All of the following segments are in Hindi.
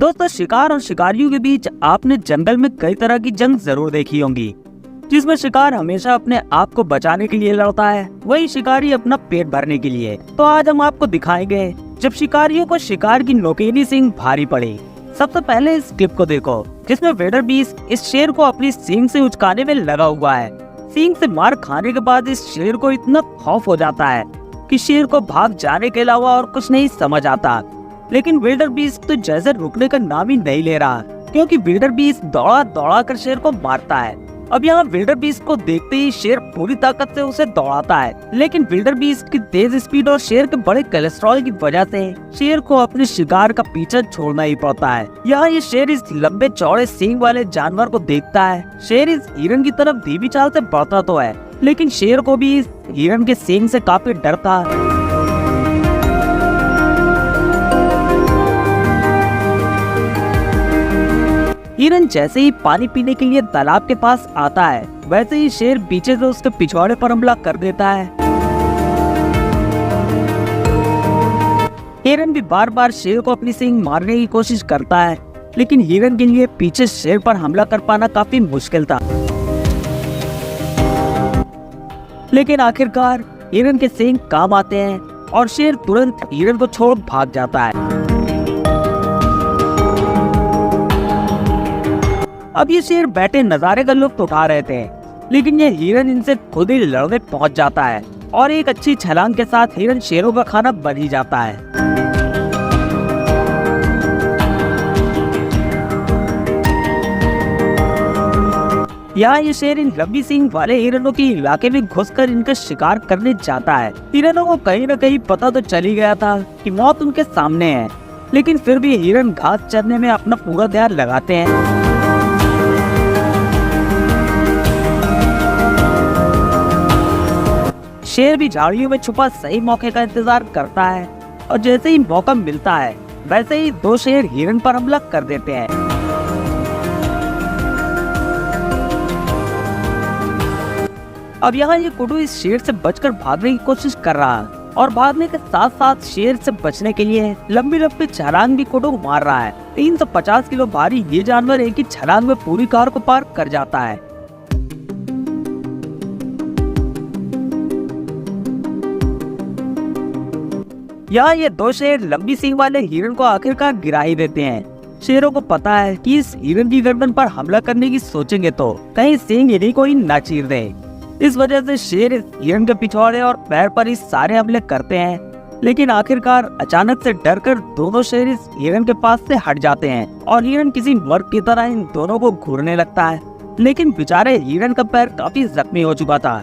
दोस्तों, शिकार और शिकारियों के बीच आपने जंगल में कई तरह की जंग जरूर देखी होंगी, जिसमें शिकार हमेशा अपने आप को बचाने के लिए लड़ता है, वही शिकारी अपना पेट भरने के लिए। तो आज हम आपको दिखाएंगे जब शिकारियों को शिकार की नोकीली सींग भारी पड़ी। सबसे पहले इस क्लिप को देखो, जिसमें वेडरबीस्ट इस शेर को अपनी सींग से उचकाने में लगा हुआ है। सींग से मार खाने के बाद इस शेर को इतना खौफ हो जाता है कि शेर को भाग जाने के अलावा और कुछ नहीं समझ आता। लेकिन वेडरबीस्ट तो जैसे रुकने का नाम ही नहीं ले रहा, क्योंकि वेडरबीस्ट दौड़ा दौड़ा कर शेर को मारता है। अब यहाँ विल्डरबीस्ट को देखते ही शेर पूरी ताकत से उसे दौड़ाता है, लेकिन विल्डरबीस्ट की तेज स्पीड और शेर के बड़े कोलेस्ट्रॉल की वजह से शेर को अपने शिकार का पीछा छोड़ना ही पड़ता है। यहाँ ये शेर इस लंबे चौड़े सींग वाले जानवर को देखता है। शेर इस हिरन की तरफ धीमी चाल से बढ़ता तो है, लेकिन शेर को भी इस हिरन के सींग से काफी डर था। हिरन जैसे ही पानी पीने के लिए तालाब के पास आता है, वैसे ही शेर पीछे से उसके पिछवाड़े पर हमला कर देता है। हिरन भी बार बार शेर को अपनी सींग मारने की कोशिश करता है, लेकिन हिरन के लिए पीछे शेर पर हमला कर पाना काफी मुश्किल था। लेकिन आखिरकार हिरन के सींग काम आते हैं और शेर तुरंत हिरन को छोड़ भाग जाता है। अब ये शेर बैठे नजारे का लुत्फ उठा रहे थे, लेकिन ये हिरन इनसे खुद ही लड़ने पहुंच जाता है और एक अच्छी छलांग के साथ हिरन शेरों का खाना बन ही जाता है। यहाँ ये शेर इन लंबी सींग वाले हिरनों के इलाके में घुसकर इनका शिकार करने जाता है। हिरनों को कहीं न कहीं पता तो चल ही गया था कि मौत उनके सामने है, लेकिन फिर भी हिरन घास चरने में अपना पूरा ध्यान लगाते हैं। शेर भी झाड़ियों में छुपा सही मौके का इंतजार करता है और जैसे ही मौका मिलता है, वैसे ही दो शेर हिरन पर हमला कर देते हैं। अब यहाँ ये कुडू इस शेर से बचकर भागने की कोशिश कर रहा है और भागने के साथ साथ शेर से बचने के लिए लंबी लंबी छलांग भी कुडू मार रहा है। 350 किलो भारी ये जानवर एक ही छलांग में पूरी कार को पार कर जाता है। यहाँ ये दो शेर लंबी सींग वाले हिरन को आखिरकार गिरा ही देते हैं। शेरों को पता है कि इस हिरन की गर्दन पर हमला करने की सोचेंगे तो कहीं सींग इन्हीं को ही ना चीर दे। इस वजह से शेर इस हिरन के पिछवाड़े और पैर पर इस सारे हमले करते हैं, लेकिन आखिरकार अचानक से डरकर दोनों शेर इस हिरन के पास से हट जाते हैं और हिरन किसी मर्द की तरह इन दोनों को घूरने लगता है। लेकिन बेचारे हिरन का पैर काफी जख्मी हो चुका था,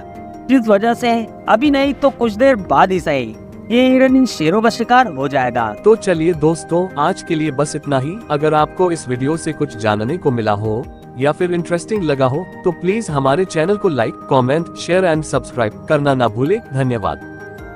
जिस वजह से अभी नहीं तो कुछ देर बाद ही सही ये हिरन इन शेरों का शिकार हो जाएगा। तो चलिए दोस्तों, आज के लिए बस इतना ही। अगर आपको इस वीडियो से कुछ जानने को मिला हो या फिर इंटरेस्टिंग लगा हो, तो प्लीज हमारे चैनल को like, comment, share and subscribe करना ना भूले। धन्यवाद।